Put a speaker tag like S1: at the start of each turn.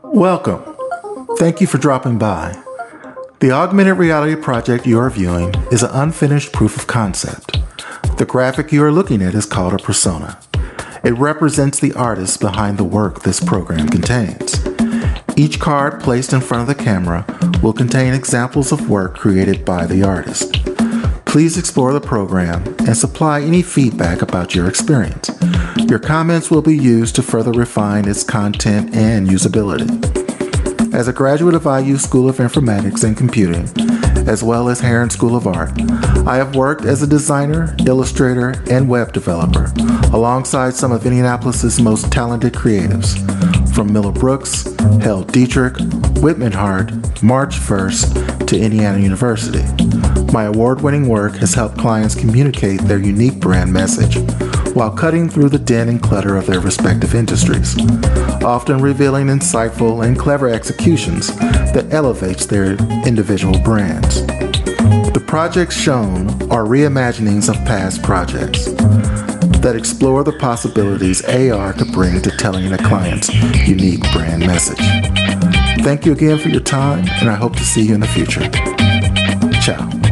S1: Welcome. Thank you for dropping by. The augmented reality project you are viewing is an unfinished proof of concept. The graphic you are looking at is called a persona. It represents the artist behind the work this program contains. Each card placed in front of the camera will contain examples of work created by the artist. Please explore the program and supply any feedback about your experience. Your comments will be used to further refine its content and usability. As a graduate of IU School of Informatics and Computing, as well as Heron School of Art, I have worked as a designer, illustrator, and web developer, alongside some of Indianapolis's most talented creatives, from Miller Brooks, Hal Dietrich, Whitman Hart, March 1st, to Indiana University. My award-winning work has helped clients communicate their unique brand message while cutting through the din and clutter of their respective industries, often revealing insightful and clever executions that elevates their individual brands. The projects shown are reimaginings of past projects that explore the possibilities AR could bring to telling a client's unique brand message. Thank you again for your time, and I hope to see you in the future. Ciao.